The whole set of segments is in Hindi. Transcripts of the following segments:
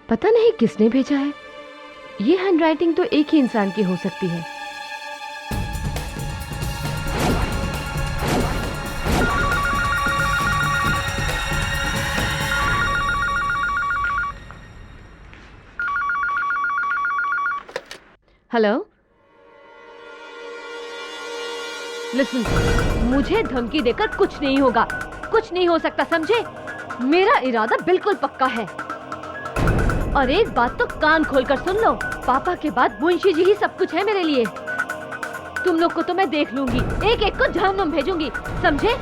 पता नहीं किसने भेजा है। ये हैंडराइटिंग तो एक ही इंसान की हो सकती है। हेलो, लिसन, मुझे धमकी देकर कुछ नहीं होगा, कुछ नहीं हो सकता, समझे? मेरा इरादा बिल्कुल पक्का है। और एक बात तो कान खोलकर सुन लो, पापा के बाद मुंशी जी ही सब कुछ है मेरे लिए। तुम लोग को तो मैं देख लूंगी, एक एक को जहन्नुम भेजूंगी, समझे?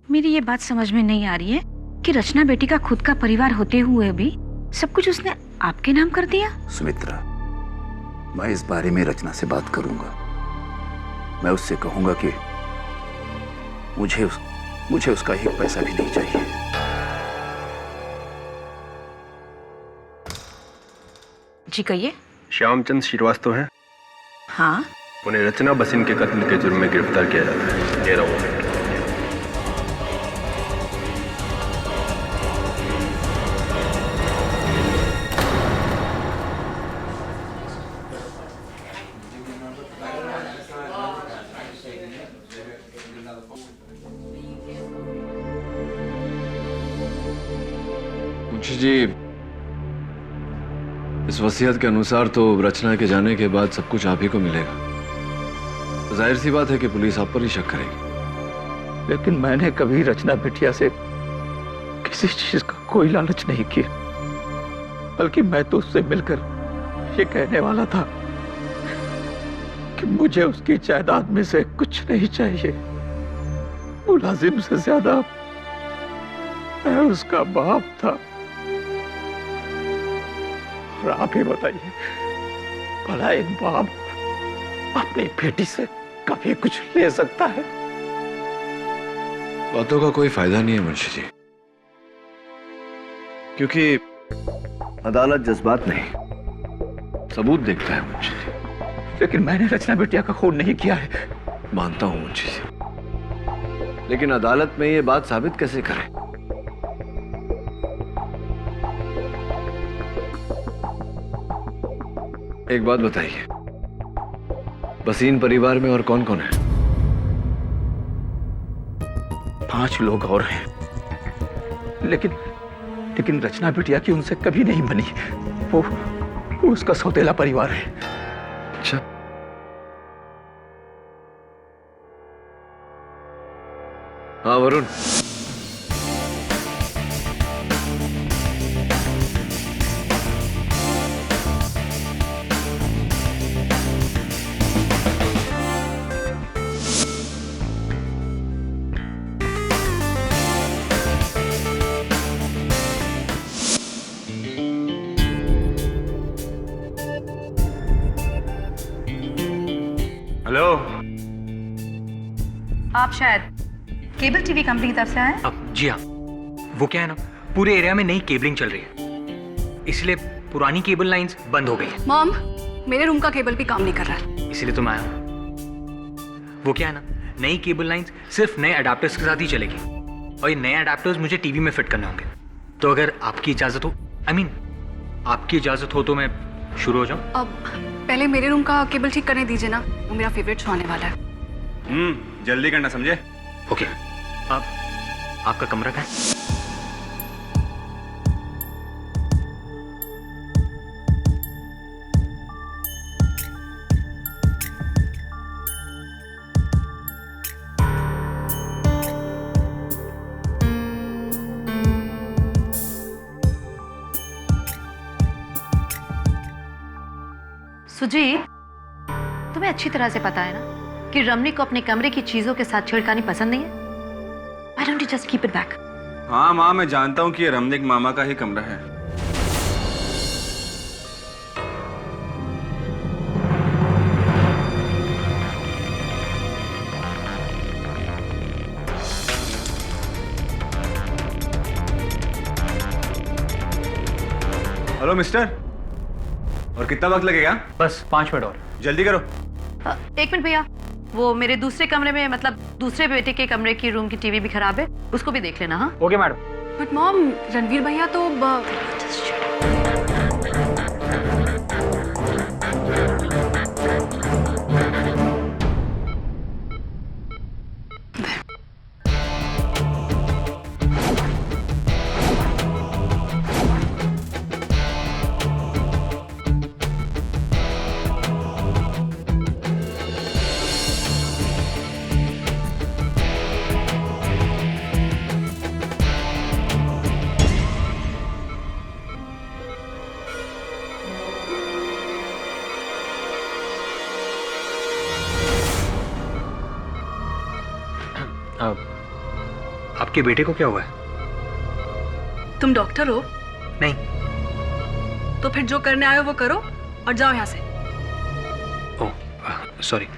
मेरी ये बात समझ में नहीं आ रही है कि रचना बेटी का खुद का परिवार होते हुए भी सब कुछ उसने आपके नाम कर दिया। सुमित्रा, मैं इस बारे में रचना से बात करूंगा। मैं उससे कहूंगा कि मुझे उसका एक पैसा भी नहीं चाहिए। जी कहिए। श्यामचंद श्रीवास्तव हैं? हाँ। उन्हें रचना बसिन के कत्ल के जुर्म में गिरफ्तार किया जाता है। दे रहा हूँ। मुंशी जी, इस वसीयत के अनुसार तो रचना के जाने के बाद सब कुछ आप ही को मिलेगा। जाहिर सी बात है कि पुलिस आप पर ही शक करेगी। लेकिन मैंने कभी रचना बिटिया से किसी चीज का कोई लालच नहीं किया, बल्कि मैं तो उससे मिलकर ये कहने वाला था कि मुझे उसकी जायदाद में से कुछ नहीं चाहिए। मुलाजिम से ज्यादा मैं उसका बाप था। और आप ही बताइए, भला एक बाप अपनी बेटी से कभी कुछ ले सकता है? बातों का कोई फायदा नहीं है मुंशी जी, क्योंकि अदालत जज्बात नहीं सबूत देखता है मुंशी जी। लेकिन मैंने रचना बिटिया का खून नहीं किया है। मानता हूं मुंशी जी, लेकिन अदालत में ये बात साबित कैसे करें? एक बात बताइए, बसीन परिवार में और कौन कौन है? 5 लोग और हैं, लेकिन रचना बिटिया की उनसे कभी नहीं बनी। वो उसका सौतेला परिवार है। अच्छा, हाँ वरुण, हेलो। आप शायद केबल टीवी कंपनी की तरफ से आए? अब जी हाँ, वो क्या है ना, पूरे एरिया में नई केबलिंग चल रही है, इसलिए पुरानी केबल लाइंस बंद हो गई है। मॉम, मेरे रूम का केबल भी काम नहीं कर रहा है, इसलिए तो मैं आया हूँ। वो क्या है ना, नई केबल लाइंस सिर्फ नए अडाप्टर्स के साथ ही चलेगी, और ये नए अडाप्टर्स मुझे टीवी में फिट करने होंगे। तो अगर आपकी इजाज़त हो, आपकी इजाज़त हो तो मैं शुरू हो जाऊँ? अब पहले मेरे रूम का केबल ठीक करने दीजिए ना, वो मेरा फेवरेट शो आने वाला है। जल्दी करना, समझे? ओके। आपका कमरा कहाँ है? सुजीत, तुम्हें अच्छी तरह से पता है ना कि रमनी को अपने कमरे की चीजों के साथ छेड़खानी पसंद नहीं है। Why don't you just keep it back? हाँ माँ, मैं जानता हूँ कि ये रमनिक मामा का ही कमरा है। हेलो मिस्टर, और कितना वक्त लगेगा? बस 5 मिनट और। जल्दी करो। 1 मिनट भैया, वो मेरे दूसरे कमरे में, मतलब दूसरे बेटे के कमरे की रूम की टीवी भी खराब है, उसको भी देख लेना। हाँ okay madam. But mom, Ranveer भैया तो आपके बेटे को क्या हुआ है? तुम डॉक्टर हो? नहीं। तो फिर जो करने आए हो वो करो और जाओ यहाँ से। Oh sorry.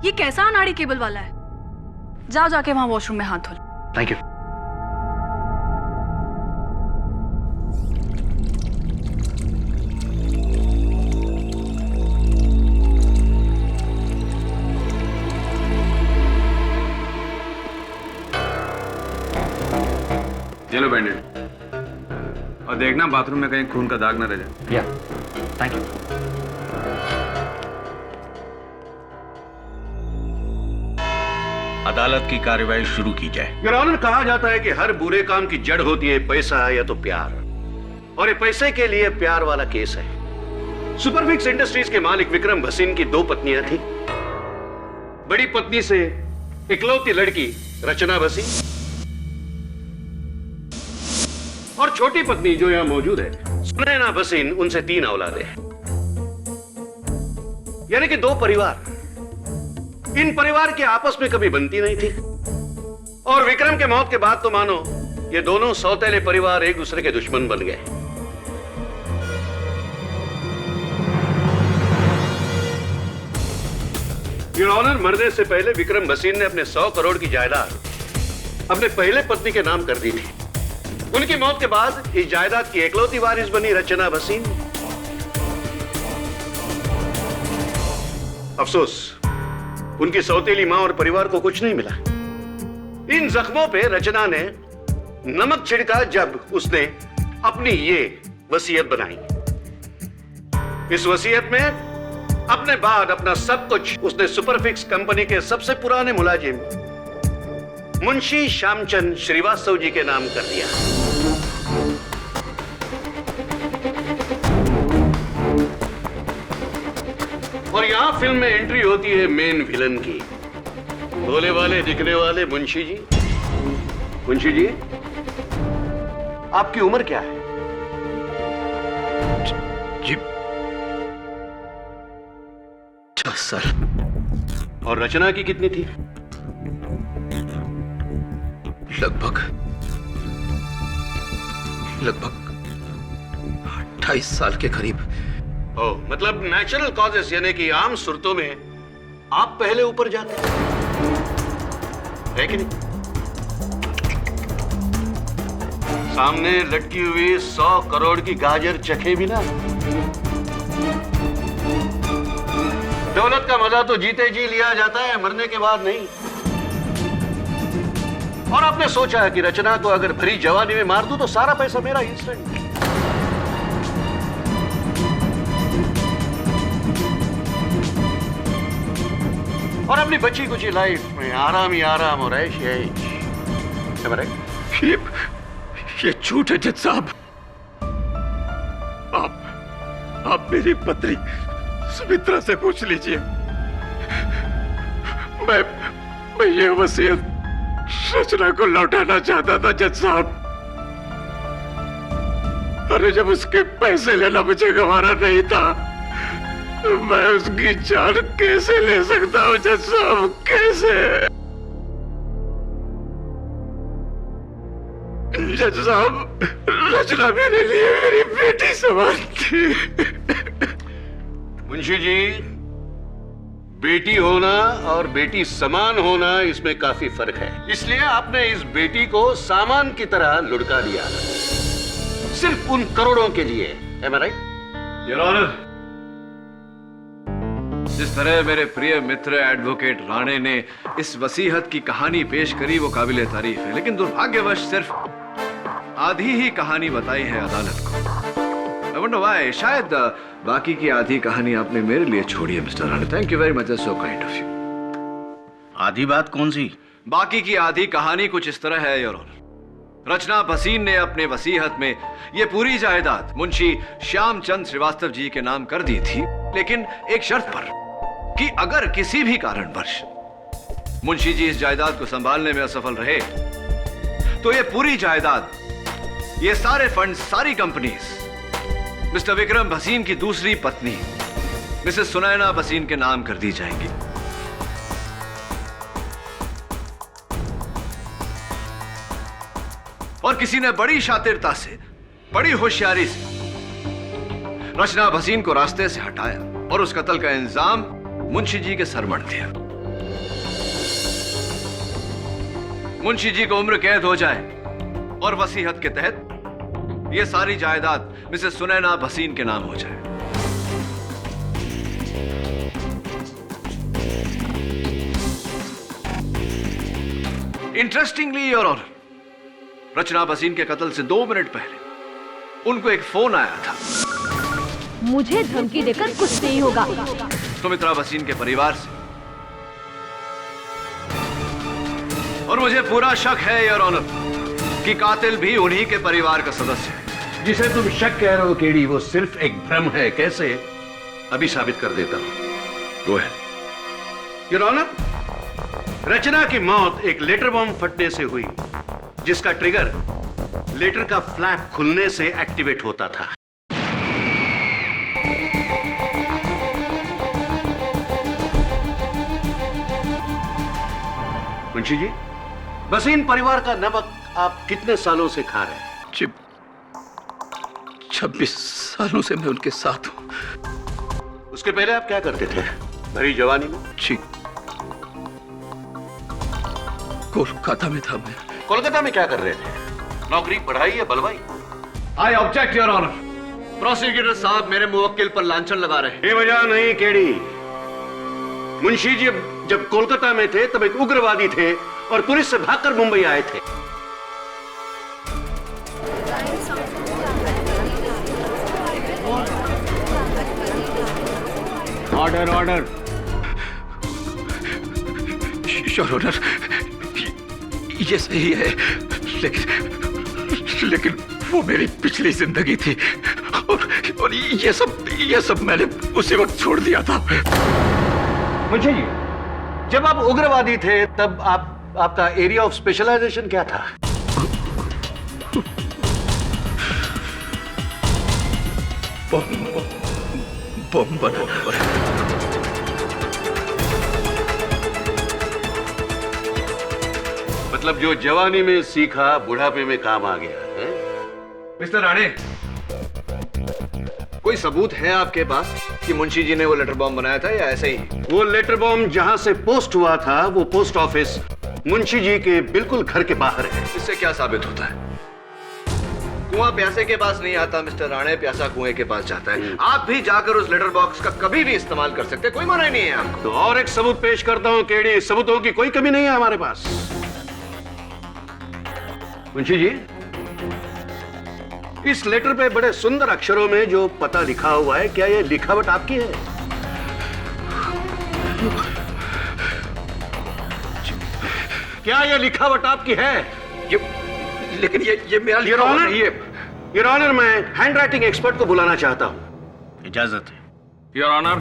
ये कैसा अनाड़ी केबल वाला है? जाओ जाके वहां वॉशरूम में हाथ धो लो। Thank you. ये लो बैंडेड, और देखना बाथरूम में कहीं खून का दाग ना रह जाए। या थैंक यू। अदालत की कार्रवाई शुरू की जाए। योर ऑनर, कहा जाता है कि हर बुरे काम की जड़ होती है पैसा या तो प्यार, और ये पैसे के लिए प्यार वाला केस है। सुपरफिक्स इंडस्ट्रीज के मालिक विक्रम भसीन की 2 पत्नियां थी। बड़ी पत्नी से इकलौती लड़की रचना भसीन, और छोटी पत्नी जो यहां मौजूद है सुनैना भसीन, उनसे 3 औलादें हैं, यानी कि 2 परिवार। इन परिवार की आपस में कभी बनती नहीं थी, और विक्रम के मौत के बाद तो मानो ये दोनों सौतेले परिवार एक दूसरे के दुश्मन बन गए। योर ऑनर, मरने से पहले विक्रम भसीन ने अपने 100 करोड़ की जायदाद अपने पहले पत्नी के नाम कर दी थी। उनकी मौत के बाद इस जायदाद की एकलौती वारिस बनी रचना भसीन। अफसोस, उनकी सौतेली मां और परिवार को कुछ नहीं मिला। इन जख्मों पे रचना ने नमक छिड़का जब उसने अपनी ये वसीयत बनाई। इस वसीयत में अपने बाद अपना सब कुछ उसने सुपरफिक्स कंपनी के सबसे पुराने मुलाजिम मुंशी श्यामचंद श्रीवास्तव जी के नाम कर दिया। और यहां फिल्म में एंट्री होती है मेन विलन की, भोले वाले दिखने वाले मुंशी जी। मुंशी जी, आपकी उम्र क्या है? जी 10 साल। और रचना की कितनी थी? लगभग 28 साल के करीब। ओह, मतलब नेचुरल कॉजेस, यानी कि आम सूरतों में आप पहले ऊपर जाते है कि नहीं? सामने लटकी हुई 100 करोड़ की गाजर चखे बिना। दौलत का मजा तो जीते जी लिया जाता है, मरने के बाद नहीं। और आपने सोचा है कि रचना को अगर भरी जवानी में मार दूं तो सारा पैसा मेरा इंस्टेंट। और अपनी बच्ची कुछ लाइफ में आराम ही आराम और ऐश ही ऐश। ये झूठ है जज साहब। आप मेरी पत्नी सुमित्रा से पूछ लीजिए। मैं ये वसीयत रचना को लौटाना चाहता था जज साहब। अरे जब उसके पैसे लेना मुझे गंवारा नहीं था, मैं उसकी जान कैसे ले सकता हूँ जज साहब, कैसे? जज साहब, रचना मेरे लिए मेरी बेटी समान थी। मुंशी जी, बेटी होना और बेटी समान होना इसमें काफी फर्क है। इसलिए आपने इस बेटी को सामान की तरह लुढ़का दिया, सिर्फ उन करोड़ों के लिए। Am I right? Your honour, जिस तरह मेरे प्रिय मित्र एडवोकेट राणे ने इस वसीहत की कहानी पेश करी वो काबिले तारीफ है, लेकिन दुर्भाग्यवश सिर्फ आधी ही कहानी बताई है अदालत को। I wonder why। शायद बाकी की आधी कहानी आपने मेरे लिए छोड़ी है mister Rane. Thank you very much, so kind of you. आधी बात कौन सी? बाकी की आधी कहानी कुछ इस तरह है योर ऑनर। रचना भसीन ने अपने वसीहत में ये पूरी जायदाद मुंशी श्यामचंद श्रीवास्तव जी के नाम कर दी थी, लेकिन एक शर्त पर कि अगर किसी भी कारणवश मुंशी जी इस जायदाद को संभालने में असफल रहे तो ये पूरी जायदाद, ये सारे फंड, सारी कंपनीज मिस्टर विक्रम भसीन की दूसरी पत्नी मिसेस सुनैना भसीन के नाम कर दी जाएंगी। और किसी ने बड़ी शातिरता से, बड़ी होशियारी से रचना भसीन को रास्ते से हटाया और उस कत्ल का इंजाम मुंशी जी के सर मढ़ दिया। मुंशी जी को उम्र कैद हो जाए और वसीहत के तहत यह सारी जायदाद मिसेस सुनैना भसीन के नाम हो जाए। इंटरेस्टिंगली योर ऑनर, रचना भसीन के कत्ल से 2 मिनट पहले उनको एक फोन आया था। मुझे धमकी देकर कुछ नहीं होगा। सुमित्रा भसीन के परिवार से। और मुझे पूरा शक है योर ऑनर कि कातिल भी उन्हीं के परिवार का सदस्य है। जिसे तुम शक कह रहे हो केडी, वो सिर्फ एक भ्रम है। कैसे? अभी साबित कर देता हूं। वो है योर ऑनर, रचना की मौत एक लेटर बॉम्ब फटने से हुई, जिसका ट्रिगर लेटर का फ्लैप खुलने से एक्टिवेट होता था। मुंशी जी, भसीन परिवार का नमक आप कितने सालों से खा रहे हैं? 26 सालों से मैं उनके साथ हूं। उसके पहले आप क्या करते थे भरी जवानी में? जी, कोलकाता में था मैं। कोलकाता में क्या कर रहे थे? नौकरी, पढ़ाई या बलवाई? I object your honour. Prosecutor साहब मेरे मुवक्किल पर लांछन लगा रहे हैं। बेवजह नहीं केडी। मुंशी जी जब कोलकाता में थे तब एक उग्रवादी थे और पुलिस से भागकर मुंबई आए थे। Order order. योर ऑनर, ये सही है, लेकिन वो मेरी पिछली जिंदगी थी और ये सब मैंने उसी वक्त छोड़ दिया था। मुंशी जी, जब आप उग्रवादी थे तब आपका एरिया ऑफ स्पेशलाइजेशन क्या था? बम बनाना। मतलब जो जवानी में सीखा बुढ़ापे में काम आ गया है? मिस्टर राणे, कोई सबूत है आपके पास कि मुंशी जी ने वो लेटर बॉम्ब बनाया था या ऐसे ही? वो लेटर बॉम्ब जहां से पोस्ट हुआ था वो पोस्ट ऑफिस मुंशी जी के बिल्कुल घर के बाहर है। इससे क्या साबित होता है? कुआं प्यासे के पास नहीं आता मिस्टर राणे, प्यासा कुएं के पास जाता है। आप भी जाकर उस लेटर बॉक्स का कभी भी इस्तेमाल कर सकते हैं, कोई मना नहीं है आपको। तो और एक सबूत पेश करता हूं केडी। सबूतों की कोई कमी नहीं है हमारे पास। मुंशी जी, इस लेटर पे बड़े सुंदर अक्षरों में जो पता लिखा हुआ है, क्या यह लिखावट आपकी है? क्या यह लिखावट आपकी है? लेकिन ये मेरा योर लिखा हुआ ऑनर, नहीं है। योर ऑनर, मैं हैंड राइटिंग एक्सपर्ट को बुलाना चाहता हूँ। इजाजत है। योर ऑनर,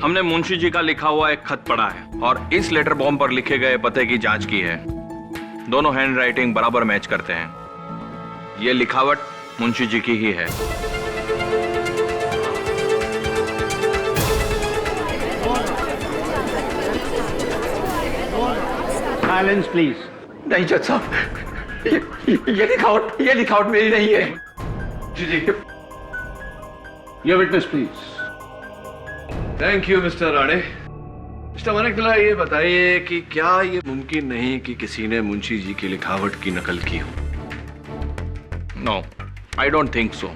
हमने मुंशी जी का लिखा हुआ एक खत पढ़ा है और इस लेटर बॉम्ब पर लिखे गए पते की जांच की है। दोनों हैंड राइटिंग बराबर मैच करते हैं। ये लिखावट मुंशी जी की ही है। Silence please. नहीं जज साहब, ये लिखावट मेरी नहीं है। जी जी, your witness please. Thank you mister Rane. Mister Manicktala, ये बताइए कि क्या ये मुमकिन नहीं कि किसी ने मुंशी जी की लिखावट की नकल की हो? No, I don't think so.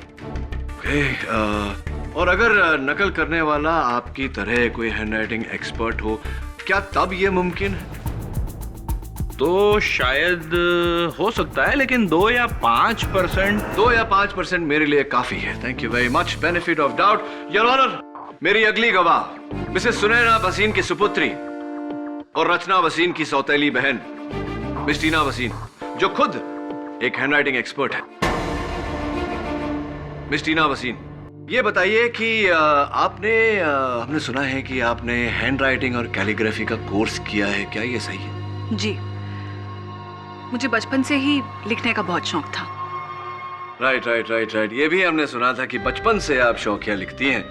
और अगर नकल करने वाला आपकी तरह कोई हैंडराइटिंग एक्सपर्ट हो, क्या तब ये मुमकिन है? तो शायद हो सकता है, लेकिन 2 या 5% मेरे लिए काफी है। Thank you very much. Benefit of doubt. Your honour, मेरी अगली गवाह मिसेस सुनैना वसीन की सुपुत्री और रचना वसीन की सौतेली बहन मिस टीना वसीन, जो खुद एक हैंडराइटिंग एक्सपर्ट है। मिस टीना वसीन, ये बताइए कि हमने सुना है कि आपने हैंडराइटिंग और कैलीग्राफी का कोर्स किया है, क्या ये सही है? जी, मुझे बचपन से ही लिखने का बहुत शौक था। राइट। ये भी हमने सुना था कि बचपन से आप शौकिया लिखती हैं।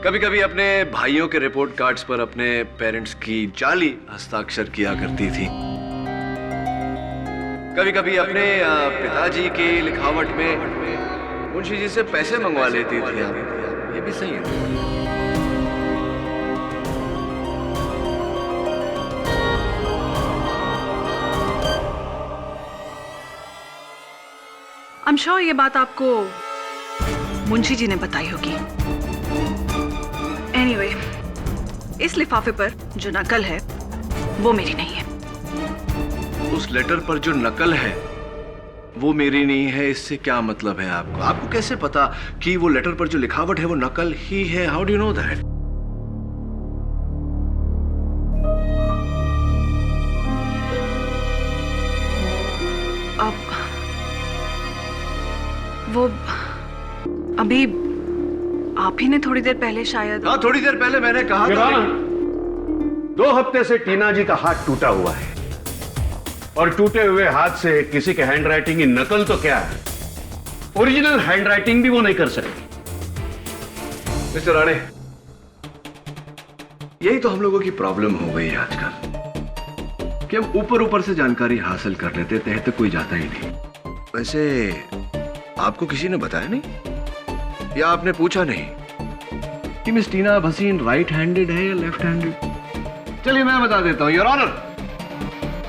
कभी कभी अपने भाइयों के रिपोर्ट कार्ड्स पर अपने पेरेंट्स की जाली हस्ताक्षर किया करती थी। कभी कभी अपने पिताजी की लिखावट में मुंशी जी से पैसे मंगवा लेती थी आप। ये भी सही है? I'm sure ये बात आपको मुंशी जी ने बताई होगी। Anyway, इस लिफाफे पर जो नकल है वो मेरी नहीं है। उस लेटर पर जो नकल है वो मेरी नहीं है, इससे क्या मतलब है आपको? आपको कैसे पता कि वो लेटर पर जो लिखावट है वो नकल ही है? How do you know that? अब वो अभी आप ही ने थोड़ी देर पहले शायद। हाँ, थोड़ी देर पहले मैंने कहा था। 2 हफ्ते से टीना जी का हाथ टूटा हुआ है, और टूटे हुए हाथ से किसी के हैंडराइटिंग की नकल तो क्या है, ओरिजिनल हैंडराइटिंग भी वो नहीं कर सकेगी। मिस्टर राणे, यही तो हम लोगों की प्रॉब्लम हो गई है आजकल कि हम ऊपर से जानकारी हासिल कर लेते, तह तक कोई जाता ही नहीं। वैसे आपको किसी ने बताया नहीं या आपने पूछा नहीं कि miss Tina Waseen right handed है या लेफ्ट हैंडेड? चलिए मैं बता देता हूं your honour,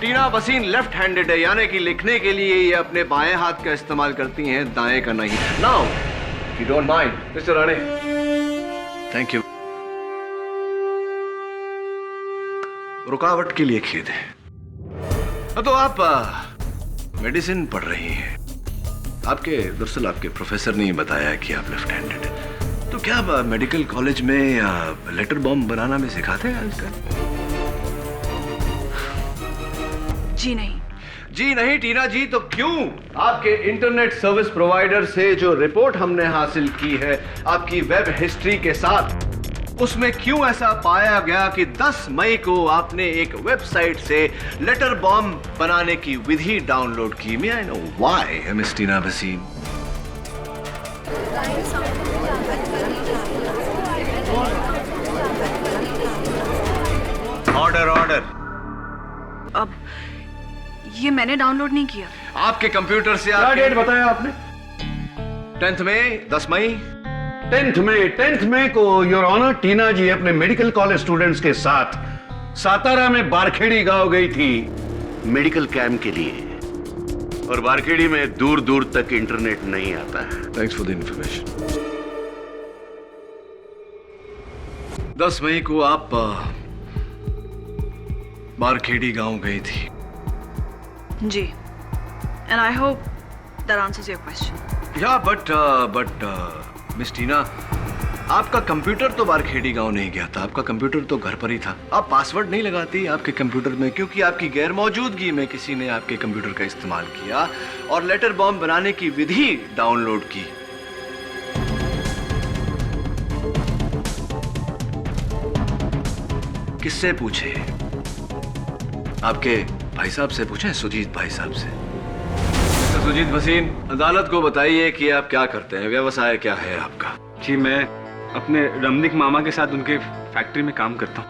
Tina Waseen left handed है, यानी कि लिखने के लिए ये अपने बाएं हाथ का इस्तेमाल करती हैं, दाएं का नहीं। Now you don't mind mister Rane, thank you. रुकावट के लिए खेद है। तो आप मेडिसिन पढ़ रही हैं। दरअसल आपके प्रोफेसर ने बताया कि आप लेफ्ट हैंडेड हैं। तो क्या आप मेडिकल कॉलेज में लेटर बॉम्ब बनाना में सिखाते हैं आजकल? जी नहीं। जी नहीं टीना जी, तो क्यों आपके इंटरनेट सर्विस प्रोवाइडर से जो रिपोर्ट हमने हासिल की है आपकी वेब हिस्ट्री के साथ, उसमें क्यों ऐसा पाया गया कि 10 मई को आपने एक वेबसाइट से लेटर बॉम्ब बनाने की विधि डाउनलोड की? May I know why miss Tina Vaseen? Order. अब ये मैंने डाउनलोड नहीं किया। आपके कंप्यूटर से क्या डेट बताया आपने? 10 मई, 10 मई। 10th मई को योर ऑनर टीना जी अपने मेडिकल कॉलेज स्टूडेंट्स के साथ सातारा में बारखेड़ी गांव गई थी मेडिकल कैंप के लिए, और बारखेड़ी में दूर दूर तक इंटरनेट नहीं आता है। Thanks for the information. 10 मई को आप बारखेड़ी गांव गई थी। जी, and I hope that answers your question. Yeah, but Miss Tina, आपका कंप्यूटर तो बारखेड़ी गांव नहीं गया था, आपका कंप्यूटर तो घर पर ही था। आप पासवर्ड नहीं लगाती आपके कंप्यूटर में क्योंकि आपकी गैर मौजूदगी में किसी ने आपके कंप्यूटर का इस्तेमाल किया और लेटर बॉम्ब बनाने की विधि डाउनलोड की। किससे पूछे? आपके भाई साहब से पूछे, सुजीत भाई साहब से। तो सुजीत भसीन, अदालत को बताइए कि आप क्या करते हैं, व्यवसाय क्या है आपका? जी मैं अपने रमनिक मामा के साथ उनके फैक्ट्री में काम करता हूँ।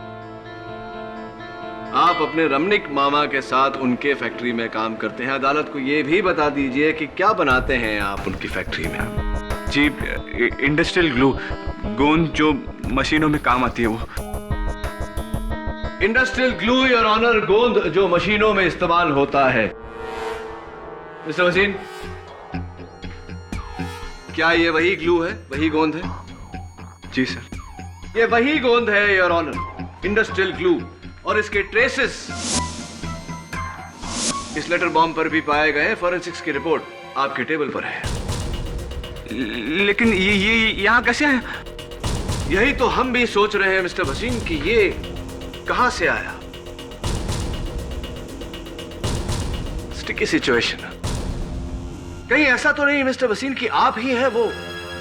आप अपने रमनिक मामा के साथ उनके फैक्ट्री में काम करते हैं। अदालत को यह भी बता दीजिए कि क्या बनाते हैं आप उनकी फैक्ट्री में? जी इंडस्ट्रियल ग्लू, गोंद जो मशीनों में काम आती है वो। इंडस्ट्रियल ग्लू योर ऑनर, गोंद जो मशीनों में इस्तेमाल होता है। मिस्टर वसीन, क्या ये वही ग्लू है, वही गोंद है? जी सर, ये वही गोंद है योर ऑनर, इंडस्ट्रियल ग्लू, और इसके ट्रेसेस इस लेटर बॉम्ब पर भी पाए गए। फॉरेंसिक्स की रिपोर्ट आपके टेबल पर है। लेकिन ये यहाँ कैसे आया? यही तो हम भी सोच रहे हैं मिस्टर वसीम कि ये कहां से आया। Sticky situation. कहीं ऐसा तो नहीं मिस्टर वसीम कि आप ही हैं वो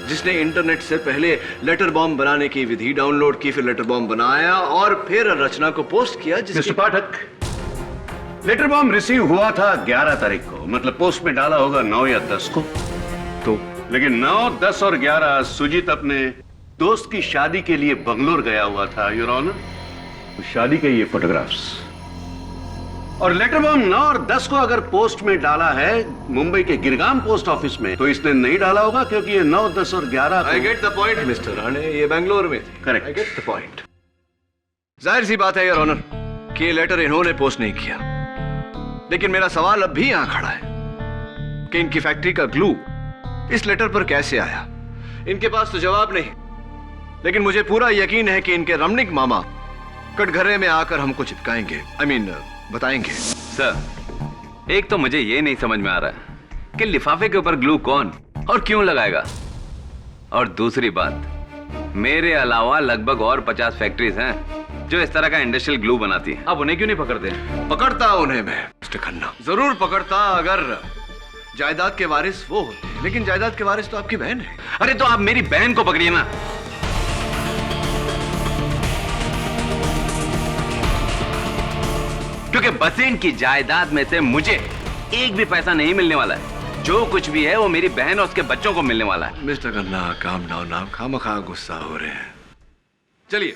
जिसने इंटरनेट से पहले लेटर बॉम्ब बनाने की विधि डाउनलोड की, फिर लेटर बॉम्ब बनाया और फिर रचना को पोस्ट किया? मिस्टर पाठक, लेटर बॉम्ब रिसीव हुआ था 11 तारीख को, मतलब पोस्ट में डाला होगा 9 या 10 को। तो लेकिन 9, 10 और 11 सुजीत अपने दोस्त की शादी के लिए बंगलोर गया हुआ था योर ऑनर। शादी के ये फोटोग्राफ्स और लेटर बॉम्ब 9 और 10 को अगर पोस्ट में डाला है मुंबई के गिरगाम पोस्ट ऑफिस में, तो इसने नहीं डाला होगा क्योंकि ये 9, 10 और 11 I get the point mister Rane, ये बेंगलोर में थे। Correct, I get the point. जाहिर सी बात है योर ऑनर कि ये लेटर इन्होंने पोस्ट नहीं किया, लेकिन मेरा सवाल अब भी यहां खड़ा है कि इनकी फैक्ट्री का ग्लू इस लेटर पर कैसे आया। इनके पास तो जवाब नहीं, लेकिन मुझे पूरा यकीन है कि इनके रमनिक मामा कटघरे में आकर हमको चिपकाएंगे, बताएंगे। सर, एक तो मुझे ये नहीं समझ में आ रहा है कि लिफाफे के ऊपर ग्लू कौन और क्यों लगाएगा, और दूसरी बात, मेरे अलावा लगभग और 50 फैक्ट्रीज हैं जो इस तरह का इंडस्ट्रियल ग्लू बनाती हैं। आप उन्हें क्यों नहीं पकड़ते? पकड़ता उन्हें मैं मिस्टर खन्ना, जरूर पकड़ता अगर जायदाद के वारिस वो होते, लेकिन जायदाद के वारिस तो आपकी बहन है। अरे तो आप मेरी बहन को पकड़िए ना। क्योंकि बसेन की जायदाद में से मुझे एक भी पैसा नहीं मिलने वाला है। जो कुछ भी है वो मेरी बहन और उसके बच्चों को मिलने वाला है। मिस्टर खन्ना, काम डाउन, आप खामखा गुस्सा हो रहे हैं। चलिए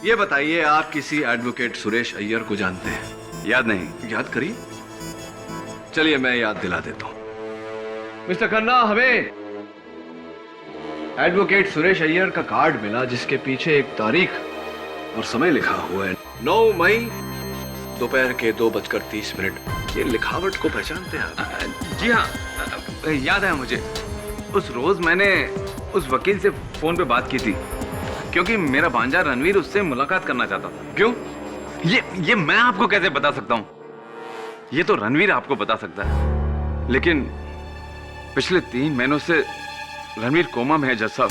ये बताइए, आप किसी एडवोकेट सुरेश अय्यर को जानते हैं? याद नहीं? याद करिए। चलिए मैं याद दिला देता हूं। मिस्टर खन्ना, हमें एडवोकेट सुरेश अय्यर का कार्ड मिला जिसके पीछे एक तारीख और समय लिखा हुआ है, 9 मई दोपहर के 2:30। ये लिखावट को पहचानते हैं आप? जी हाँ, याद है मुझे। उस रोज मैंने उस वकील से फोन पे बात की थी क्योंकि मेरा भांजा रणवीर उससे मुलाकात करना चाहता था। क्यों? ये मैं आपको कैसे बता सकता हूँ? ये तो रणवीर आपको बता सकता है। लेकिन पिछले 3 महीनों से रणवीर कोमा में है जज साहब।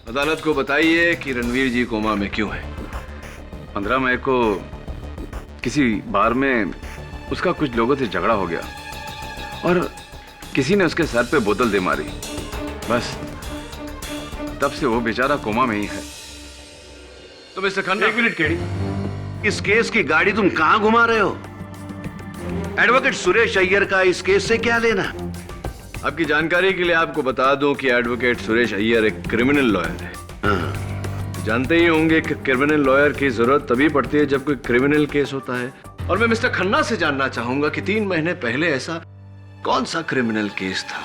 अदालत को बताइए कि रणवीर जी कोमा में क्यों है। 15 मई को किसी बार में उसका कुछ लोगों से झगड़ा हो गया और किसी ने उसके सर पे बोतल दे मारी। बस तब से वो बेचारा कोमा में ही है। तो मिस्टर खन्ना, 1 मिनट केड़ी, इस केस की गाड़ी तुम कहां घुमा रहे हो? एडवोकेट सुरेश अय्यर का इस केस से क्या लेना? आपकी जानकारी के लिए आपको बता दूं कि एडवोकेट सुरेश अय्यर एक क्रिमिनल लॉयर है। जानते ही होंगे कि क्रिमिनल लॉयर की जरूरत तभी पड़ती है जब कोई क्रिमिनल केस होता है। और मैं मिस्टर खन्ना से जानना चाहूंगा कि 3 महीने पहले ऐसा कौन सा क्रिमिनल केस था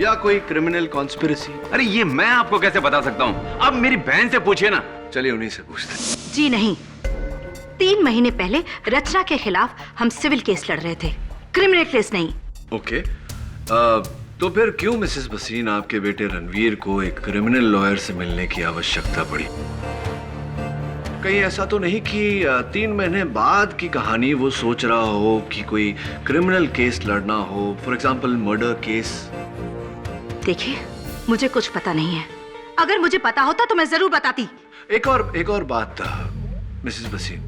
या कोई क्रिमिनल कॉन्स्पिरेसी? अरे ये मैं आपको कैसे बता सकता हूँ? आप मेरी बहन से पूछिए ना। चलिए उन्हीं से पूछते। जी नहीं, 3 महीने पहले रचना के खिलाफ हम सिविल केस लड़ रहे थे, क्रिमिनल केस नहीं। ओके, तो फिर क्यों मिसेस भसीन आपके बेटे रणवीर को एक क्रिमिनल लॉयर से मिलने की आवश्यकता पड़ी? कहीं ऐसा तो नहीं कि 3 महीने बाद की कहानी वो सोच रहा हो कि कोई क्रिमिनल केस लड़ना हो, फॉर एग्जाम्पल मर्डर केस? देखिए, मुझे कुछ पता नहीं है। अगर मुझे पता होता तो मैं जरूर बताती। एक और बात मिसेस वसीम,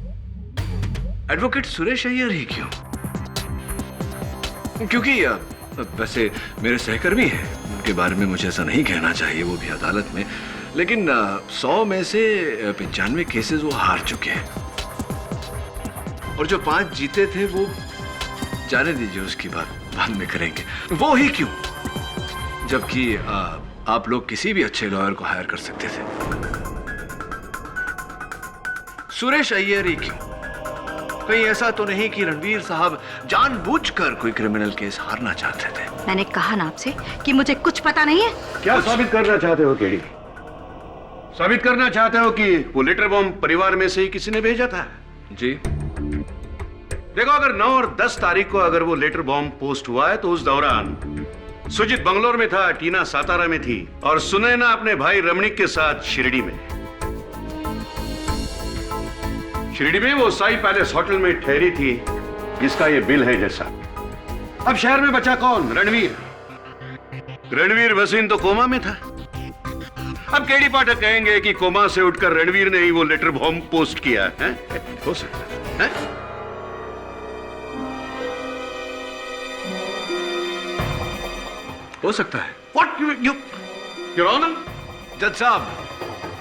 एडवोकेट सुरेश अय्यर ही क्यों? क्योंकि वैसे मेरे सहकर्मी हैं, उनके बारे में मुझे ऐसा नहीं कहना चाहिए, वो भी अदालत में, लेकिन 100 में से 95 केसेस वो हार चुके हैं, और जो 5 जीते थे वो जाने दीजिए, उसकी बात बाद में करेंगे। वो ही क्यों, जबकि आप लोग किसी भी अच्छे लॉयर को हायर कर सकते थे। सुरेश अय्यर ही क्यों? कहीं ऐसा तो नहीं कि रणवीर साहब जानबूझकर कोई क्रिमिनल केस हारना चाहते थे? मैंने कहा ना आपसे कि मुझे कुछ पता नहीं है। क्या साबित करना चाहते हो केडी? साबित करना चाहते हो कि वो लेटर बॉम्ब परिवार में से ही किसी ने भेजा था? जी। देखो, अगर 9 और 10 तारीख को अगर वो लेटर बॉम्ब पोस्ट हुआ है तो उस दौरान सुजीत बंगलोर में था, टीना सातारा में थी, और सुनैना अपने भाई रमणीक के साथ शिरडी में। शिरडी में वो साई पैलेस होटल में ठहरी थी, जिसका ये बिल है जैसा। अब शहर में बचा कौन? रणवीर। रणवीर भसीन तो कोमा में था। अब केडी पाठक कहेंगे कि कोमा से उठकर रणवीर ने ही वो लेटर बॉम्ब पोस्ट किया है? हो सकता है? हो सकता है। What Your Honor? जज साहब,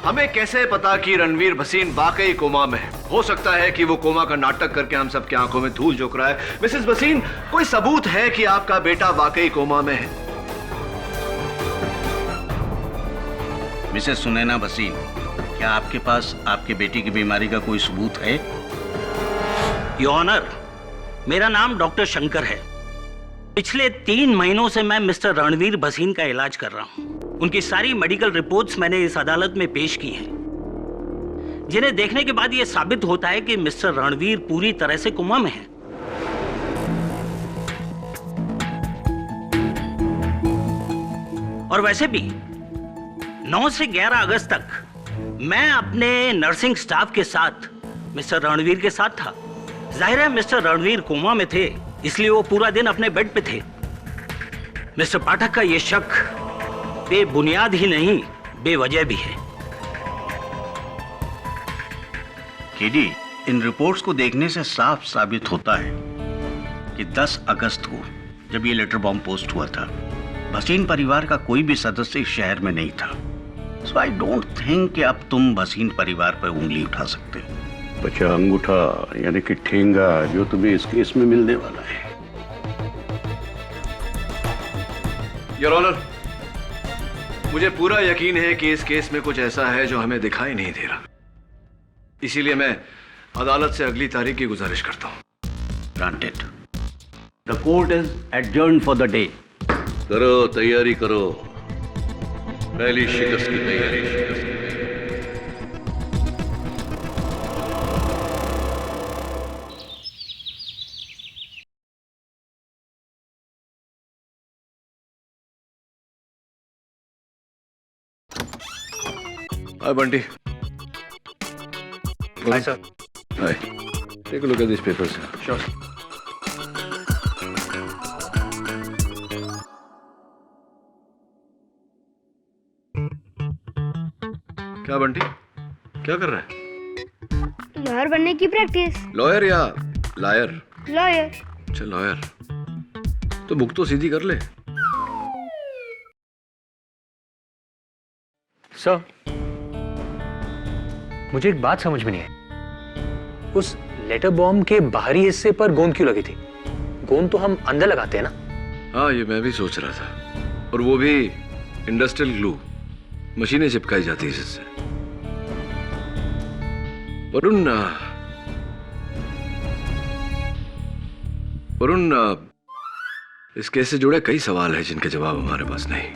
हमें कैसे पता कि रणवीर भसीन वाकई कोमा में है? हो सकता है कि वो कोमा का नाटक करके हम सबकी आंखों में धूल झोंक रहा है। मिसेस भसीन, कोई सबूत है कि आपका बेटा वाकई कोमा में है? मिसेस सुनैना भसीन, क्या आपके पास आपके बेटी की बीमारी का कोई सबूत है? योर ऑनर, मेरा नाम डॉक्टर शंकर है। पिछले 3 महीनों से मैं मिस्टर रणवीर भसीन का इलाज कर रहा हूं। उनकी सारी मेडिकल रिपोर्ट्स मैंने इस अदालत में पेश की हैं, जिन्हें देखने के बाद यह साबित होता है कि मिस्टर रणवीर पूरी तरह से कोमा में है। और वैसे भी 9 से 11 अगस्त तक मैं अपने नर्सिंग स्टाफ के साथ मिस्टर रणवीर के साथ था। जाहिर है मिस्टर रणवीर कोमा में थे, इसलिए वो पूरा दिन अपने बेड पे थे। मिस्टर पाठक का यह शक बेबुनियाद ही नहीं, बेवजह भी है। केडी, इन रिपोर्ट्स को देखने से साफ साबित होता है कि 10 अगस्त को जब ये लेटर बॉम्ब पोस्ट हुआ था, भसीन परिवार का कोई भी सदस्य इस शहर में नहीं था। सो आई डोंट थिंक कि अब तुम भसीन परिवार पर उंगली उठा सकते हो। बचा अंगूठा यानी कि ठेंगा जो तुम्हें इस केस में मिलने वाला है। योर ऑनर, मुझे पूरा यकीन है कि इस केस में कुछ ऐसा है जो हमें दिखाई नहीं दे रहा, इसीलिए मैं अदालत से अगली तारीख की गुजारिश करता हूं। Granted. The court is adjourned for the day. करो, तैयारी करो, पहली शिकस्त की तैयारी। Hi, Bunty. Hi, sir. Hi. Take a look at these papers. Sure. क्या बंटी, क्या कर रहा है? लॉयर बनने की प्रैक्टिस। लॉयर या लायर? लॉयर। अच्छा, लॉयर। तो बुक तो सीधी कर ले। सर, मुझे एक बात समझ में नहीं आई। उस लेटर बॉम्ब के बाहरी हिस्से पर गोंद क्यों लगी थी? गोंद तो हम अंदर लगाते हैं ना? हाँ, ये मैं भी सोच रहा था, और वो भी इंडस्ट्रियल ग्लू, मशीनें चिपकाई जाती है इससे। वरुण, इस केस से जुड़े कई सवाल हैं जिनके जवाब हमारे पास नहीं।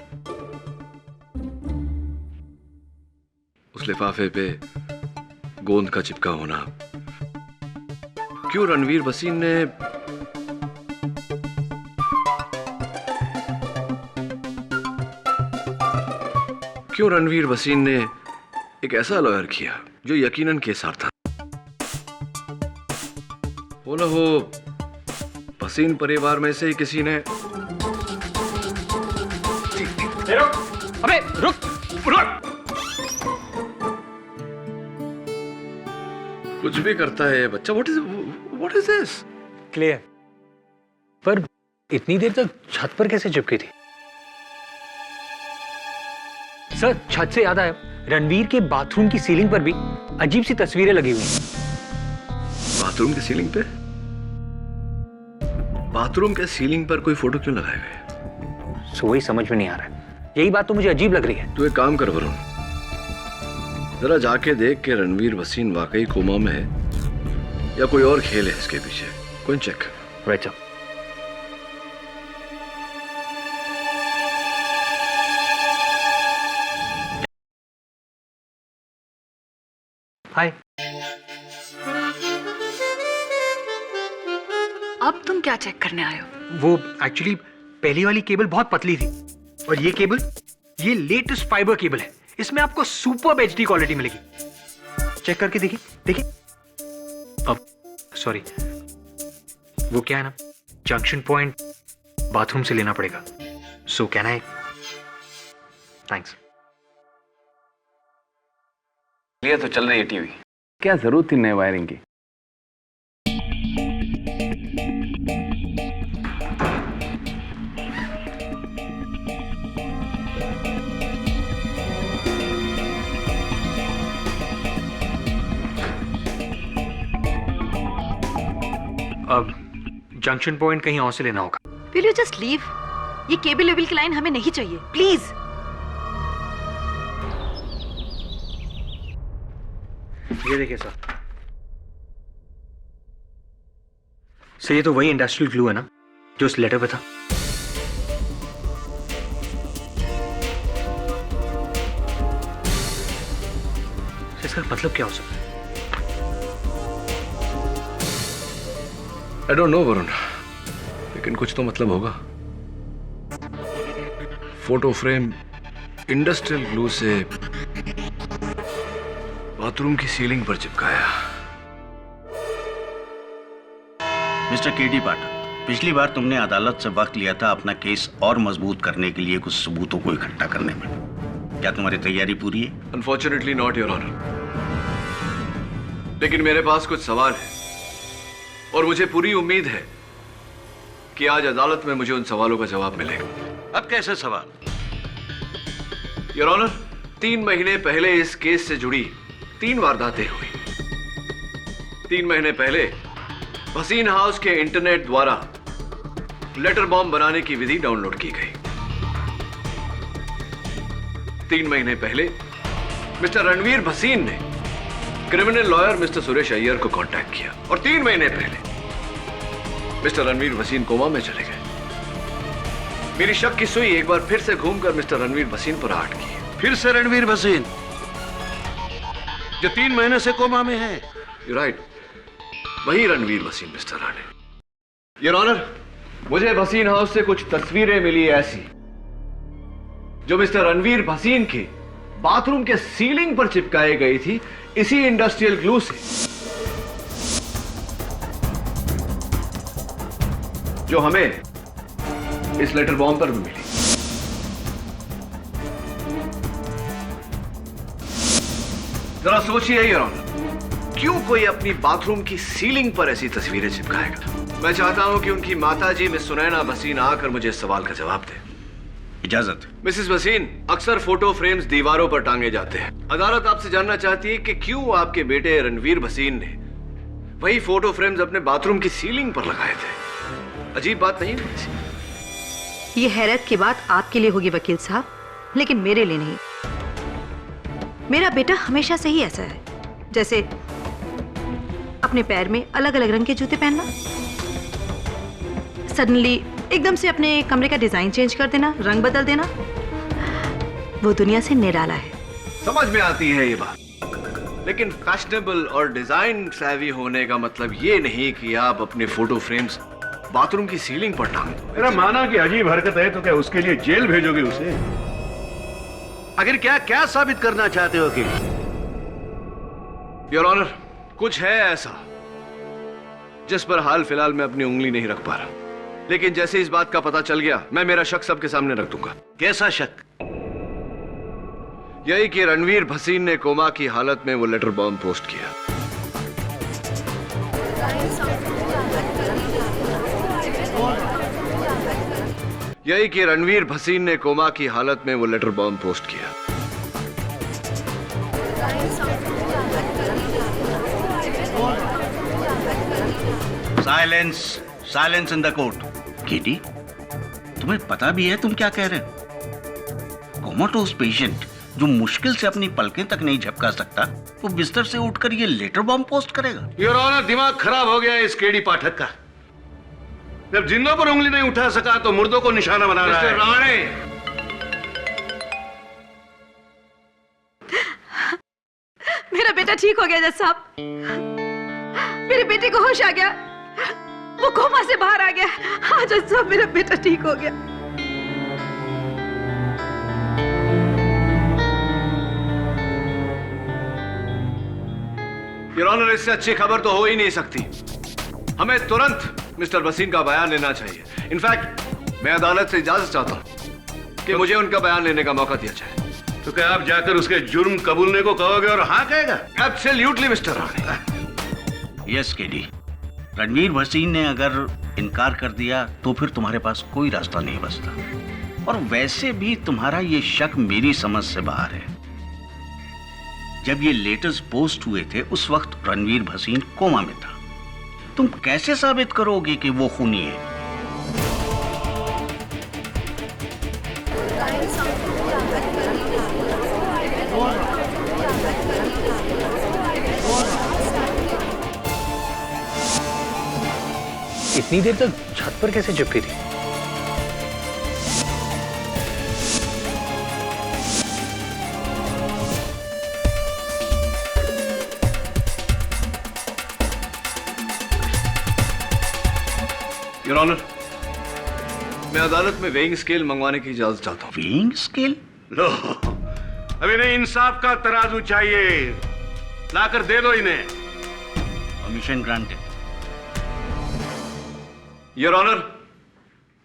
उस लिफाफे पे गोंद का चिपका होना, क्यों रणवीर भसीन ने एक ऐसा लॉयर किया जो यकीनन केसार था। वो ना हो भसीन परिवार में से ही किसी ने। अबे रुक रुक। कुछ भी करता है ये बच्चा। What is this? क्लियर। पर इतनी देर तक छत पर कैसे चिपकी थी? सर, छत से याद आया, रणवीर के बाथरूम की सीलिंग पर भी अजीब सी तस्वीरें लगी हुई हैं। बाथरूम की सीलिंग पे? बाथरूम के सीलिंग पर कोई फोटो क्यों लगाए गए? सो वही समझ में नहीं आ रहा है। यही बात तो मुझे अजीब लग रही है। तू एक काम कर वरुण, जरा जाके देख के रणवीर भसीन वाकई कोमा में है या कोई और खेल है इसके पीछे। कोई चेक। Right sir. हाय। अब तुम क्या चेक करने आए हो? वो एक्चुअली पहली वाली केबल बहुत पतली थी और ये केबल, ये लेटेस्ट फाइबर केबल है। इसमें आपको सुपर एचडी क्वालिटी मिलेगी। चेक करके देखिए देखिए। अब सॉरी, वो क्या है ना, जंक्शन पॉइंट बाथरूम से लेना पड़ेगा। So can I? थैंक्स। ये तो चल रही है टीवी, क्या जरूरत थी नए वायरिंग की? अब जंक्शन पॉइंट कहीं और से लेना होगा। Will you just leave? ये केबल लेवल की लाइन हमें नहीं चाहिए, प्लीज। ये देखिए सर, ये तो वही इंडस्ट्रियल ग्लू है ना जो उस लेटर पे था। इसका मतलब क्या हो सकता है? आई डोंट नो वरुण, लेकिन कुछ तो मतलब होगा। फोटो फ्रेम इंडस्ट्रियल ग्लू से बाथरूम की सीलिंग पर चिपकाया। मिस्टर केडी पाठक, पिछली बार तुमने अदालत से वक्त लिया था अपना केस और मजबूत करने के लिए कुछ सबूतों को इकट्ठा करने में। क्या तुम्हारी तैयारी पूरी है? अनफॉर्चुनेटली नॉट योर ऑनर, लेकिन मेरे पास कुछ सवाल है और मुझे पूरी उम्मीद है कि आज अदालत में मुझे उन सवालों का जवाब मिलेगा। अब कैसे सवाल? योर ऑनर, 3 महीने पहले इस केस से जुड़ी 3 वारदातें हुई। 3 महीने पहले भसीन हाउस के इंटरनेट द्वारा लेटर बॉम्ब बनाने की विधि डाउनलोड की गई। 3 महीने पहले मिस्टर रणवीर भसीन ने criminal lawyer mister Suresh Iyer को कांटेक्ट किया और 3 महीने पहले मिस्टर रणवीर भसीन कोमा में चले गए। मेरी शक की सुई एक बार फिर से घूमकर मिस्टर रणवीर भसीन पर आट की। फिर से रणवीर भसीन जो 3 महीने से कोमा में है? यू राइट, वही Ranveer Bhasin mister Rane. Your honour, मुझे भसीन हाउस से कुछ तस्वीरें मिली ऐसी जो मिस्टर रणवीर भसीन के बाथरूम के सीलिंग पर चिपकाई गई थी इसी इंडस्ट्रियल ग्लू से, जो हमें इस लेटर बॉम्ब पर भी मिली। जरा सोचिए योर ऑनर, क्यों कोई अपनी बाथरूम की सीलिंग पर ऐसी तस्वीरें चिपकाएगा? मैं चाहता हूं कि उनकी माताजी मिस सुनैना भसीन आकर मुझे इस सवाल का जवाब दे। इजाजत। मिसेस भसीन, अक्सर फोटो फ्रेम्स दीवारों पर टांगे जाते हैं। अदालत आपसे जानना चाहती है कि क्यों आपके बेटे रणवीर भसीन ने वही फोटो फ्रेम्स अपने बाथरूम की सीलिंग पर लगाए थे। अजीब बात नहीं है? ये हैरत की बात आपके लिए होगी वकील साहब, लेकिन मेरे लिए नहीं। मेरा बेटा हमेशा से ही ऐसा है, जैसे अपने पैर में अलग अलग रंग के जूते पहनना, सडनली एकदम से अपने कमरे का डिजाइन चेंज कर देना, रंग बदल देना। वो दुनिया से निराला है। समझ में आती है ये बात, लेकिन फैशनेबल और डिजाइन सैवी होने का मतलब ये नहीं कि आप अपने फोटो फ्रेम्स बाथरूम की सीलिंग पर टांग दो। मेरा माना कि अजीब हरकत है तो क्या उसके लिए जेल भेजोगे उसे? आखिर क्या क्या साबित करना चाहते हो कि योर ऑनर, कुछ है ऐसा जिस पर हाल फिलहाल मैं अपनी उंगली नहीं रख पा रहा, लेकिन जैसे इस बात का पता चल गया मैं मेरा शक सबके सामने रख दूंगा। कैसा शक? यही कि रणवीर भसीन ने कोमा की हालत में वो लेटर बॉम्ब पोस्ट किया। यही कि रणवीर भसीन ने कोमा की हालत में वो लेटर बॉम्ब पोस्ट किया। Silence, silence in the court. KD, तुम्हें पता भी है तुम क्या कह रहे हो? कोमाटोस पेशेंट जो मुश्किल से अपनी पलकें तक नहीं झपका सकता, वो बिस्तर से उठकर ये लेटर बॉम्ब पोस्ट करेगा? योर ऑनर, दिमाग खराब हो गया है इस केडी पाठक का। जब जिंदों पर उंगली नहीं उठा सका तो मुर्दों को निशाना बना रहा है। राणे, मेरा बेटा ठीक हो गया जज साहब। मेरे बेटे को होश आ गया, वो कोमा से बाहर आ गया। हाँ जज साहब, मेरा बेटा ठीक हो गया। योर ऑनर, इससे अच्छी खबर तो हो ही नहीं सकती। हमें तुरंत मिस्टर भसीन का बयान लेना चाहिए। इनफैक्ट मैं अदालत से इजाजत चाहता हूं कि मुझे उनका बयान लेने का मौका दिया जाए। तो क्या आप जाकर उसके जुर्म कबूलने को कहोगे और हाँ कहेगा? Absolutely mister Rane. Yes KD, Ranveer Bhasin ने अगर इनकार कर दिया तो फिर तुम्हारे पास कोई रास्ता नहीं बचता। और वैसे भी तुम्हारा ये शक मेरी समझ से बाहर है। जब ये लेटर्स पोस्ट हुए थे उस वक्त रणवीर भसीन कोमा में था। तुम कैसे साबित करोगे कि वो खूनी है? इतनी देर तक छत पर कैसे चिपकी थी? योर ऑनर, मैं अदालत में वेइंग स्केल मंगवाने की इजाजत चाहता हूँ। Weighing scale? लो, अभी नहीं, इंसाफ का तराजू चाहिए। लाकर दे दो इन्हें। Permission granted. Your honour,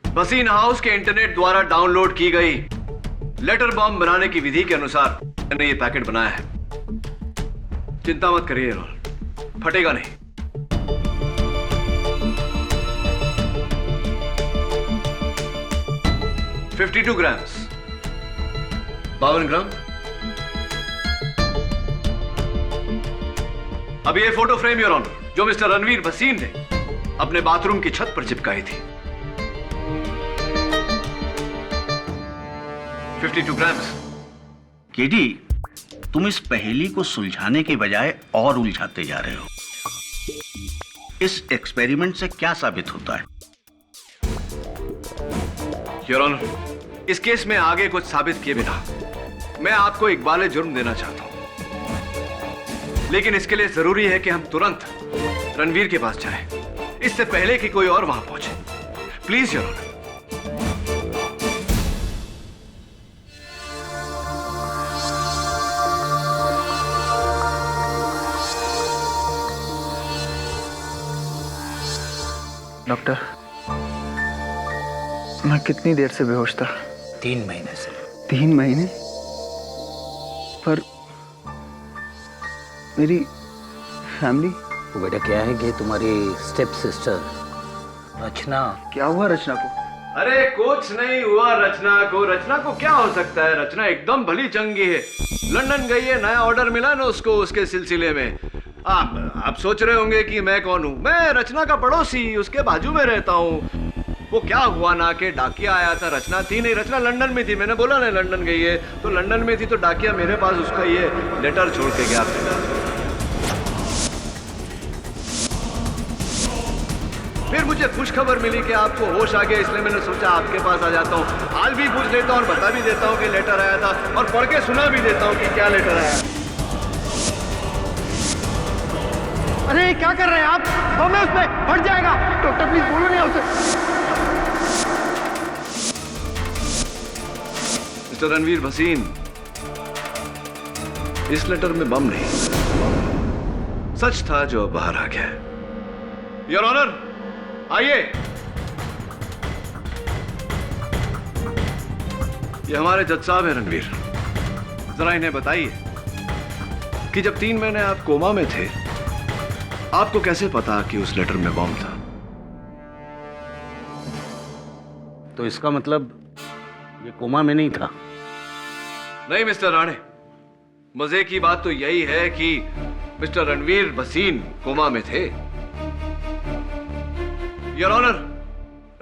Bhasin house के इंटरनेट द्वारा डाउनलोड की गई लेटर बॉम्ब बनाने की विधि के अनुसार मैंने ये पैकेट बनाया है। चिंता मत करिए योर ऑनर, फटेगा नहीं। $52 ग्राम्स, 52 ग्राम। अब ये फोटो फ्रेम योर ऑनर जो मिस्टर रणवीर भसीन ने अपने बाथरूम की छत पर चिपकाई थी। 52 ग्राम्स। केडी, तुम इस पहेली को सुलझाने के बजाय और उलझाते जा रहे हो। इस एक्सपेरिमेंट से क्या साबित होता है? योर ऑनर, इस केस में आगे कुछ साबित किए बिना मैं आपको इकबाल जुर्म देना चाहता हूं, लेकिन इसके लिए जरूरी है कि हम तुरंत रणवीर के पास जाएं, इससे पहले कि कोई और वहां पहुंचे। Please your honour. डॉक्टर, मैं कितनी देर से बेहोश था? 3 महीने से। 3 महीने? पर मेरी फैमिली? वो बेटा क्या है कि तुम्हारी स्टेप सिस्टर रचना। क्या हुआ रचना को? अरे कुछ नहीं हुआ रचना को। रचना को क्या हो सकता है? रचना एकदम भली चंगी है। लंदन गई है, नया ऑर्डर मिला ना उसको, उसके सिलसिले में। आप सोच रहे होंगे कि मैं कौन हूँ। मैं रचना का पड़ोसी, उसके बाजू में रहता हूँ। वो क्या हुआ ना कि डाकिया आया था, रचना थी नहीं। रचना लंदन में थी, मैंने बोला ना लंदन गई है, तो लंदन में थी तो डाकिया मेरे पास उसका ये लेटर छोड़ के गया। फिर मुझे खुशखबर मिली कि आपको होश आ गया, इसलिए मैंने सोचा आपके पास आ जाता हूँ, हाल भी पूछ लेता हूँ और बता भी देता हूँ कि लेटर आया था, और पढ़ के सुना भी देता हूँ कि क्या लेटर आया। अरे क्या कर रहे हैं आप? बम है उसमें, फट जाएगा। डॉक्टर प्लीज बोलो नहीं उसे। मिस्टर रणवीर भसीन, इस लेटर में बम नहीं, सच था जो अब बाहर आ गया है। योर ऑनर, आइए। ये हमारे जज साहब हैं रणवीर। जरा इन्हें बताइए कि जब 3 महीने आप कोमा में थे, आपको कैसे पता कि उस लेटर में बॉम्ब था? तो इसका मतलब ये कोमा में नहीं था? नहीं मिस्टर राणे, मजे की बात तो यही है कि मिस्टर रणवीर भसीन कोमा में थे। योर ऑनर,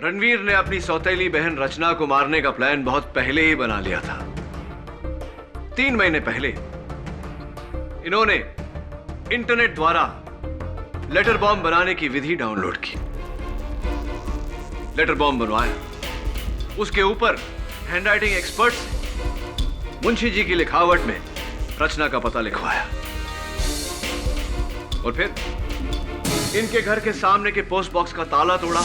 रणवीर ने अपनी सौतेली बहन रचना को मारने का प्लान बहुत पहले ही बना लिया था। 3 महीने पहले इन्होंने इंटरनेट द्वारा लेटर बॉम्ब बनाने की विधि डाउनलोड की, लेटर बॉम्ब बनवाया, उसके ऊपर हैंडराइटिंग एक्सपर्ट से मुंशी जी की लिखावट में रचना का पता लिखवाया और फिर इनके घर के सामने के पोस्ट बॉक्स का ताला तोड़ा,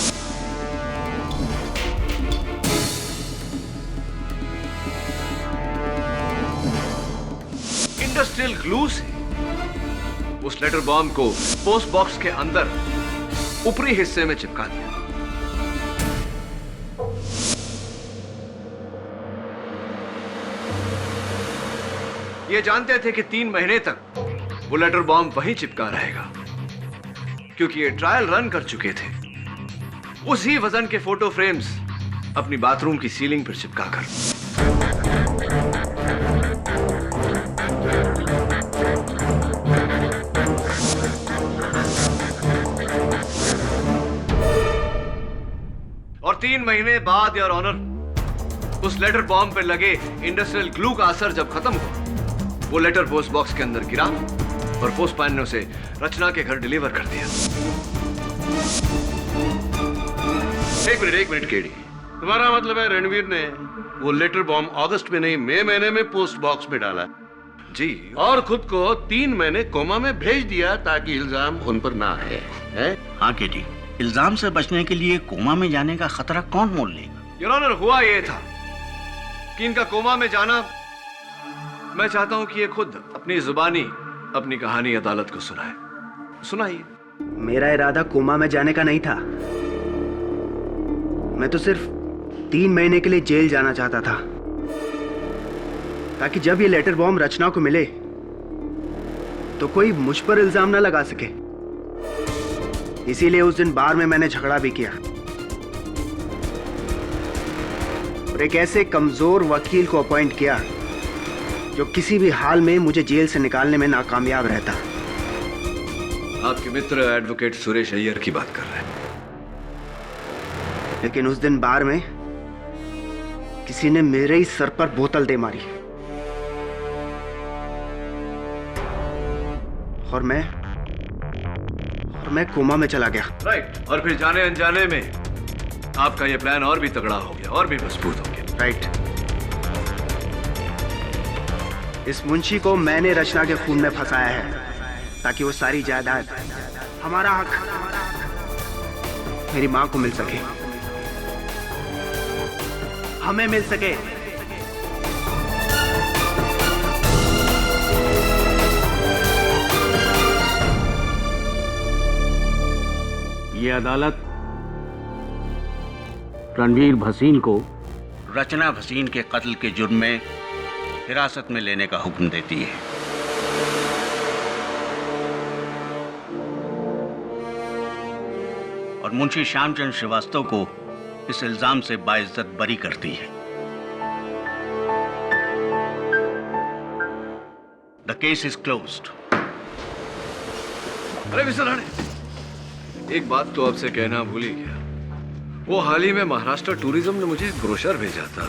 इंडस्ट्रियल ग्लू से उस लेटर बॉम्ब को पोस्ट बॉक्स के अंदर ऊपरी हिस्से में चिपका दिया। ये जानते थे कि 3 महीने तक वो लेटर बॉम्ब वहीं चिपका रहेगा, क्योंकि ये ट्रायल रन कर चुके थे उसी वजन के फोटो फ्रेम्स अपनी बाथरूम की सीलिंग पर चिपकाकर। और 3 महीने बाद योर ऑनर, उस लेटर बॉम्ब पर लगे इंडस्ट्रियल ग्लू का असर जब खत्म हुआ, वो लेटर पोस्ट बॉक्स के अंदर गिरा और पोस्टमैन ने उसे रचना के घर डिलीवर कर दिया। एक मिनट केडी, तुम्हारा मतलब है रणवीर ने वो लेटर बॉम्ब अगस्त में नहीं मई महीने में पोस्ट बॉक्स में डाला? जी। और खुद को 3 महीने कोमा में भेज दिया ताकि इल्जाम उन पर ना है? हाँ केडी, इल्जाम से बचने के लिए कोमा में जाने का खतरा कौन मोल लेगा? योर ऑनर, हुआ ये था कि इनका कोमा में जाना, मैं चाहता हूं कि ये खुद अपनी जुबानी अपनी कहानी अदालत को सुनाए। सुनाइए। मेरा इरादा कोमा में जाने का नहीं था। मैं तो सिर्फ 3 महीने के लिए जेल जाना चाहता था, ताकि जब ये लेटर बॉम्ब रचना को मिले तो कोई मुझ पर इल्जाम ना लगा सके। इसीलिए उस दिन बार में मैंने झगड़ा भी किया और एक ऐसे कमजोर वकील को अपॉइंट किया जो किसी भी हाल में मुझे जेल से निकालने में नाकामयाब रहता। आपके मित्र एडवोकेट सुरेश अय्यर की बात कर रहे हैं। लेकिन उस दिन बार में किसी ने मेरे ही सर पर बोतल दे मारी और मैं कोमा में चला गया। राइट। और फिर जाने अनजाने में आपका यह प्लान और भी तगड़ा हो गया और भी मजबूत हो गया। राइट। इस मुंशी को मैंने रचना के खून में फंसाया है ताकि वो सारी जायदाद, हमारा हक, मेरी मां को मिल सके, हमें मिल सके। ये अदालत रणवीर भसीन को रचना भसीन के कत्ल के जुर्म में हिरासत में लेने का हुक्म देती है। और मुंशी श्यामचंद श्रीवास्तव को इस इल्जाम से बाइज्जत बरी करती है। The case is closed. अरे मिस्टर राणे, एक बात तो आपसे कहना भूल ही गया। वो हाल ही में महाराष्ट्र टूरिज्म ने मुझे एक ब्रोशर भेजा था।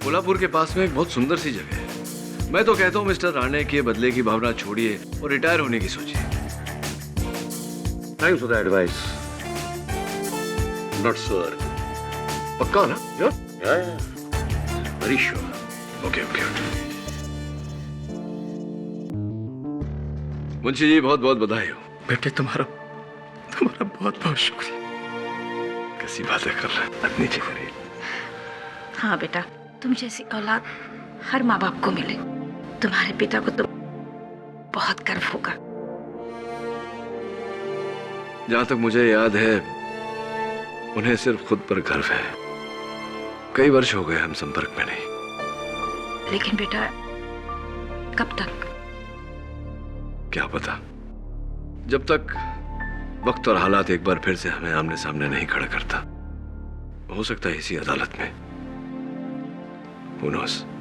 कोल्हापुर के पास में एक बहुत सुंदर सी जगह है। मैं तो कहता हूँ मिस्टर राणे के बदले की भावना छोड़िए और रिटायर होने की सोचिए। Thanks for the advice. Not sure. पक्का ना? Very sure. Okay. Munshi ji, बहुत बहुत बधाई हो। बेटे तुम्हारा बहुत बहुत शुक्रिया। कैसी बातें कर रहे हैं? नीचे करिए। हाँ बेटा, तुम जैसी औलाद हर माँ बाप को मिले। तुम्हारे पिता को तो बहुत गर्व होगा। जहां तक मुझे याद है उन्हें सिर्फ खुद पर गर्व है। कई वर्ष हो गए हम संपर्क में नहीं। लेकिन बेटा कब तक? क्या पता, जब तक वक्त और हालात एक बार फिर से हमें आमने सामने नहीं खड़ा करता। हो सकता है इसी अदालत में। Who knows?